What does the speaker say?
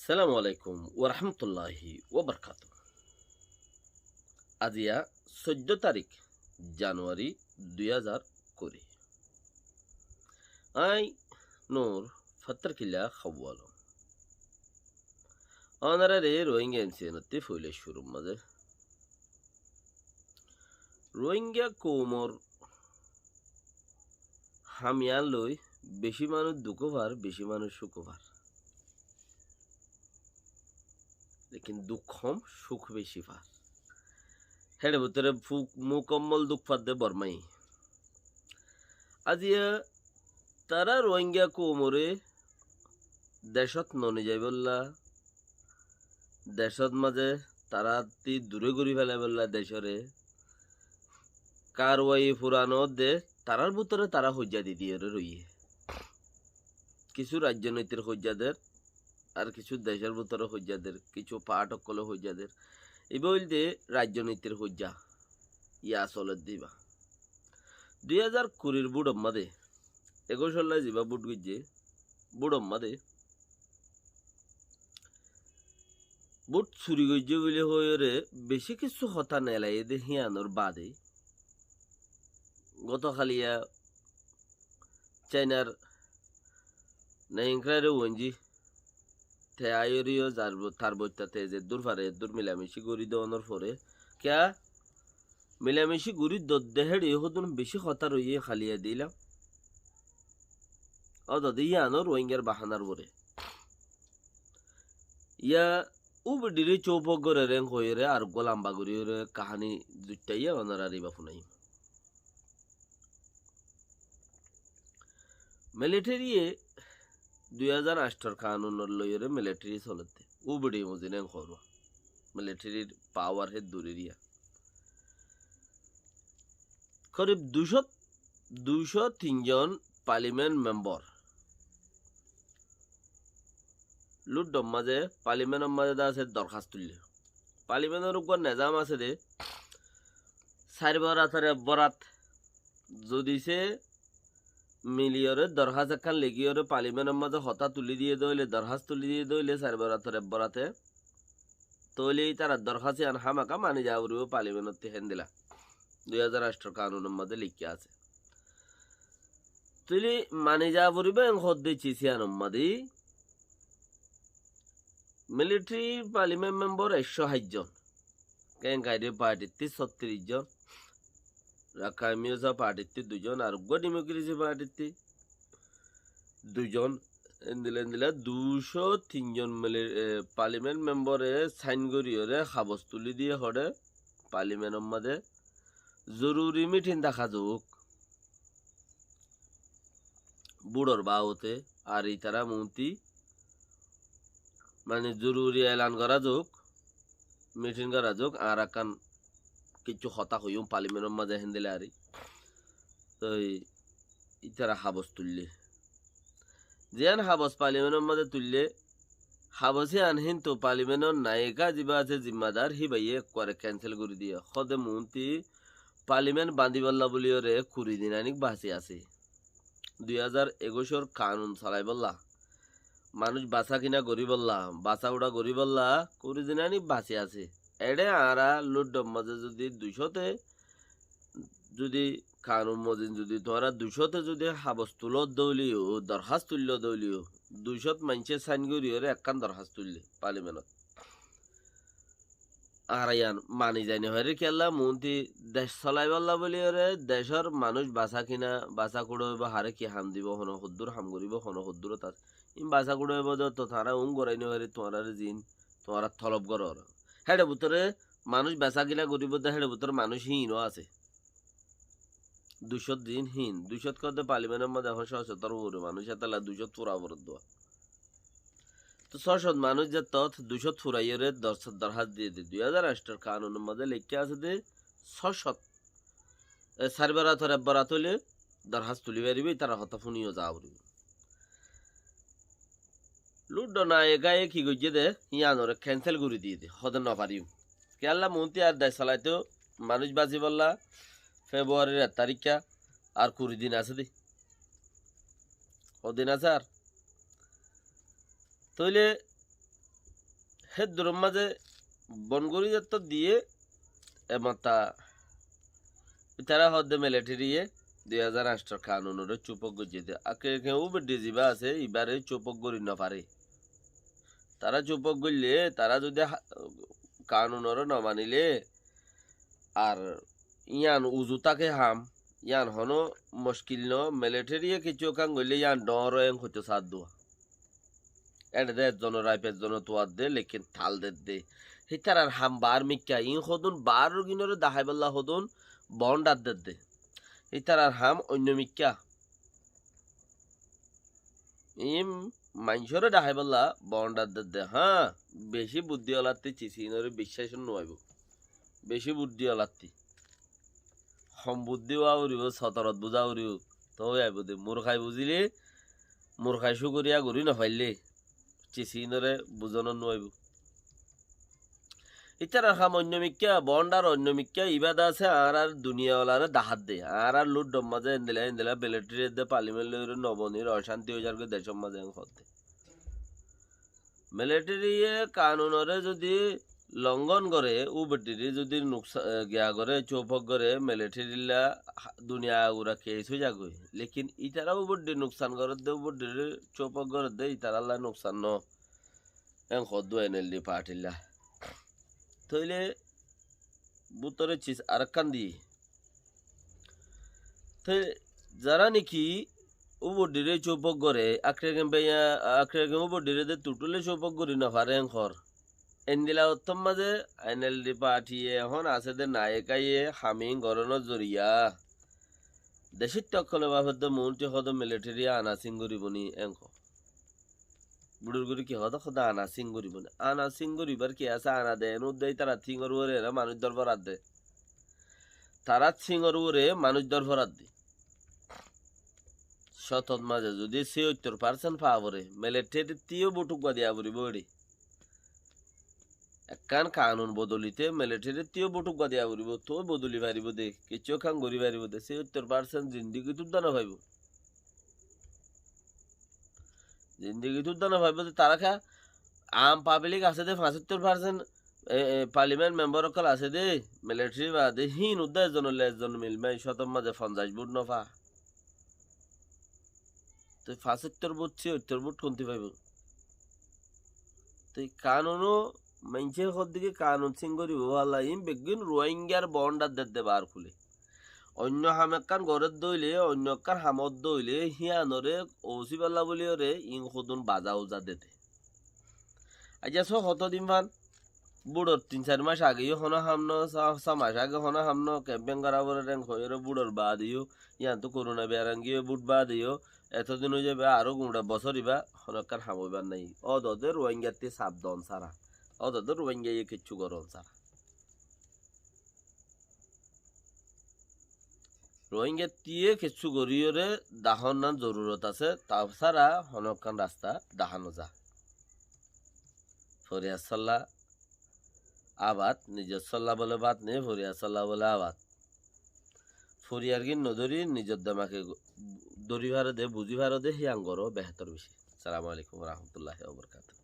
সালামু আলাইকুম ওরহমতুল্লাহি ওবরকাত। আজিয়া 14 তারিখ জানুয়ারি 2020। আই নূর ফত্তর কিল্লা খাওয়ালো অনারে রোহিঙ্গা এনসিএনতে ফইলে শুরু মাঝে রোহিঙ্গা কোমর হামিয়ান লই বেশি মানুষ দুঃখভার বেশি মানুষ সুখভার, লেকিন দুঃখম সুখ বেশি ভার। হেডে ভিতরে মুকম্মল দুঃখ ফাদে বর্মাই আজিয়া তারা রোহিঙ্গা কোমরে দেশত ননি যাই বললা, দেশত মাঝে তারা তি দূরে ঘুরি ফেলে বললা, দেশরে কারওয়াই পুরানো দে তারার ভিতরে তারা হজ্জা দি দিয়ে রইয়ে কিছু রাজনীতির হজ্জাদের আর কিছু দেশের ভিতরে হজ্জাদের কিছু পাঠক কলে হজ্জাদের এই বলতে রাজনীতির হজ্জা ইয়া চলে দিবা 2020 বুড়ম মাদে 21 যাবা বুট গুজে বুড়ম মাদে বুট চুরি গজ্জে বলে হয়ে বেশি কিছু হতা নেলাই দে হিয়ানোর বাদে গতকালিয়া চাইনার নাইংক্রারে ওঞ্জি তে আয়রিও যার তার বইটাতে যে দূর ফারে দূর মিলামিশি গড়ি দেওয়ানোর পরে ক্যা মিলামিশি গড়ি দেহেড়ি হদুন বেশি হতা রইয়ে খালিয়া দিলাম ও দাদি ইয়ানোর রোহিঙ্গার বাহানার বরে ইয়া উবডিরে চৌপক করে রেং হয়ে রে আর গোলাম্বা গড়ি রে কাহানি দুটাইয়া অনারা রিবা ফুনাই মিলিটারিয়ে 2008 কানুনের লইরে মিলিটারি চলতে উবডি মজিনে করো মিলিটারির পাওয়ার হে দূরেরিয়া করিব 203 জন পার্লিমেন্ট মেম্বার লুড্ডম মাঝে পার্লিমেন্টের মাঝে আছে দরখাস্ত তুললে পার্লিমেন্টের উপর নিজাম আছে দে 4 বরাত যদি সে মিলিয়রে দরখাস্ত একখান লেগিয়রে পার্লিমেন্টের মাঝে হতা তুলি দিয়ে দইলে দরখাস্ত তুলি দিয়ে দইলে 4 বরাতে তৈলে তারা দরখাস্ত আন হামাকা মানি যাবরিও পার্লিমেন্টতে হেন দিলা 2008 কানুনের মধ্যে লিখে আছে তুলি মানি যাবরিবে হদ দিচ্ছি সিয়ানোর মধ্যে মিলিটারি পার্লিমেন্ট মেম্বার 160 জন কেঙ্কাইরে পার্টিতে 36 জন রাখামিউজা পার্টিতে 2 জন আর ডেমোক্রেসি পার্টিতে 2 জন এন্দিলে 203 জন পার্লিমেন্ট মেম্বারে সাইন করিয়ে খাবস তুলি দিয়ে হরে পার্লিমেন্টের মধ্যে জরুরি মিটিং দেখা যাক বুড়োর বাউতে আর এই তারা মন্ত্রী মানে জরুরি এলান করা যাক মিটিং করা যাক আর একান কিছু হতা হইম পার্লিমেন্টের মাঝে হেন্দিলে আর তো ইতারা হাবস তুললে যেন হাবস পার্লিমেন্টের মাঝে তুললে হাবসে আনহিন তো পার্লিমেন্টের নায়িকা যা আছে জিম্মাদার হি ভাইয়ে করে ক্যান্সেল করে দিয়ে সদে মন্ত্রী পার্লিমেন্ট বান্দিবল্লা বলিও রে 20 দিন আনিক বাঁচি আছে 2021 কানুন চালাই বললা মানুষ বাসা কিনা গরি বললা বাসা উড়া গরি বললা 20 দিন আনিক বাঁচি আছে এডে আরা লুড্ডম মাঝে যদি 200তে যদি কানুন মজিন যদি তোরা 200তে যদি হাবস তুলো দৌলিও দরখাস্ত তুললো দৌলিও 200 মানুষে সাইন করিও রে একখান দরখাস্ত তুললে পার্লিমেন্টত আর ইয়ান মানি যায়নি হরে কেলা মন্ত্রী দেশ চলাই বললা বলি রে দেশের মানুষ বাসা কিনা বাসা কুড়াইব হারে কি হাম দিব হন হদ্দুর হাম করিব হন হদ্দুর তার ইম বাসা কুড়াইব তো তারা গড়াইনি হরে তোমার জিন তোমার থলব গর হেডে ভিতরে মানুষ বেচা কিনা করিব হেডে ভিতরে মানুষ হীনও আছে 200 দিন হীন 200 কত পার্লিমেন্টের মধ্যে এখন 670 মানুষ এতলা 200 পুরা বরদ দেওয়া তো 600 মানুষ যে তথ 200 ফুরাইয়ের দরখাস্ত দিয়ে দে 2008 কানুনের মধ্যে লিখে আছে দে 600 বরাত হলে দরখাস্ত তুলি পারিবে তারা হতা ফুনিও যাবরি লুড না এগায়ে কি গইয়ে দে ইয়ানোরে ক্যান্সেল করে দিয়ে দে হদে না পারিও কেলা মন্ত্রী আর দেশ চালাইতো মানুষ বাজি বললা ফেব্রুয়ারির 1 তারিখা আর 20 দিন আছে দে কদিন আছে আর তইলে হে দূরের মাঝে বনগরি যত দিয়ে এমাতা তারা হদ্দে মিলিটারিয়ে 2008 কানুনের চুপক গজিয়ে আকে কেউ বেডে যাবা আছে এবারে চুপক গরি না পারে তারা চুপক গড়লে তারা যদি কানুনের না মানিলে আর ইয়ান উজুতাকে হাম ইয়ান হনো মুশকিল ন মিলিটারিয়ে কিছু কান গড়লে ইয়ান ডর হইতে সাথ দোয়া এটা দে জন রাইপের জন্য তোয়ার দে লেকিন থাল দে হিতার আর হাম বার মিক্কা ইন হদুন বার গিনরে দাহাই বল্লা হদুন বন্ডার দে হিতার আর হাম অন্য মিক্কা ইম মানুষরে দাহাই বল্লা বন্ডার দে হ্যাঁ বেশি বুদ্ধি ওলাত্তি চিচিনরে বিশ্বাস নইব বেশি বুদ্ধি ওলাত্তি হম বুদ্ধি উড়িব সতরত বুঝা উড়িব তো আইব দে মূর্খাই বুঝিলে মূর্খাই সুকরিয়া ঘুরি নফাইলে চিচিনরে বুঝানো নইব ইতার হাম অন্য মিক্কা বন্ডার অন্য মিক্কা ইবাদা আছে আর দুনিয়াওয়ালারে দাহাত দে আর লুট ডম্মাজে এন্দিলা বেলেট্রি দে পার্লিমেন্টের নবনীর অশান্তি হয়ে যাবে দেশের মাঝে হতে মিলিটারিয়ে কানুনরে যদি লঙ্ঘন করে ও বেটিরি যদি গিয়া করে চৌপক করে মিলিটারিলা দুনিয়া গুড়া কেস হয়ে যাবে লেকিন ইতারা ও বড্ডি নুকসান করে দে বড্ডির চৌপক করে দে ইতারাল্লা নুকসান ন এন খদ্দু এনএলডি পার্টিলা তইলে বুতরে চিজ আর কান দি যারা নাকি উবডিরে চৌপক করে আক্রে উবডিরে দে টুটুলে চৌপক করি না পারে ঘর এন্দিলা উত্তম মাঝে এনএলডি পাঠিয়ে এখন আছে দে নায়কাইয়ে হামি গরণ জরিয়া দেশের টকলে বাপের মন্ত্রী হদ মিলিটারি আনা সিঙ্গুরিবনি এঙ্ক বুড়ুর গুড়ি কি হদ খোদা আনা সিঙ্গুরিবনি আনা সিঙ্গুরিবার কি আছে আনা দে দেয় তারা থিঙ্গর ওরে মানুষ দরফরাত দে তারা সিঙ্গর ওরে মানুষ দরফরাত দে শতত মাঝে যদি ৭০% পাবরে মিলিটারি তিও বুটুকা দিয়া বুড়ি বড়ি একখান কানুন বদলিতে মিলিটারি তিও বুটুকা দিয়া বুড়িব তো বদলি পারিব দে কিছু খান গড়ি পারিব দে ৭০% জিন্দিগি তুদানা ভাইব জিন্দিগি তুদানা ভাইব তারা খা আম পাবলিক আছে দে ৭৫% পার্লিমেন্ট মেম্বার অকল আছে দে মিলিটারি বাদে হিন উদ্দা এজন মিলমাই শতম মাঝে ৫০ বুট নফা তো ৭৫ বুট ৭০ বুট কোনটি পাইব তো কানুনও মাইনছে দিকে কানুন সিঙ্গরি ভাল্লা ইম বেগিন রোহিঙ্গার বন্ডার দে বার খুলে অন্য হামেকান গড়ের দইলে অন্য কার হামত দইলে হিয়ানরে ওসি পাল্লা বলি ওরে ইং সদুন বাজা উজা দেতে আজ কতদিন ভান বুড়োর ৩-৪ মাস আগেও হন হামনো ৬ মাস আগে হন হামনো ক্যাম্পেন করাবো র্যাঙ্ক হয়ে বুড়োর বা দিও ইয়ান তো করোনা বেয়ারাঙ্গিও বুট বা দিও এতদিন হয়ে যাবে আরো গুঁড়া বছরিবা হনকার হামইবার নাই অদদের রোহিঙ্গাতে সাবধান সারা অদদের রোহিঙ্গা কিচ্ছু গরম সারা রোহিঙ্গা দিয়ে কিছু গরিয়রে দাহনার জরুরত আছে তাছাড়া হনকান রাস্তা দাহানো যা ফরিয়াসাল্লা আবাদ নিজের সল্লা বলে বাদ নেই ফরিয়াসাল্লা বলে আবাদ ফরিয়ার গিন নদরি নিজের দামাকে দড়ি ভারে দে বুঝি ভারে দে হিয়াঙ্গরও বেহতর বেশি। সালামু আলাইকুম রহমতুল্লাহ ওয়া বারাকাতুহু।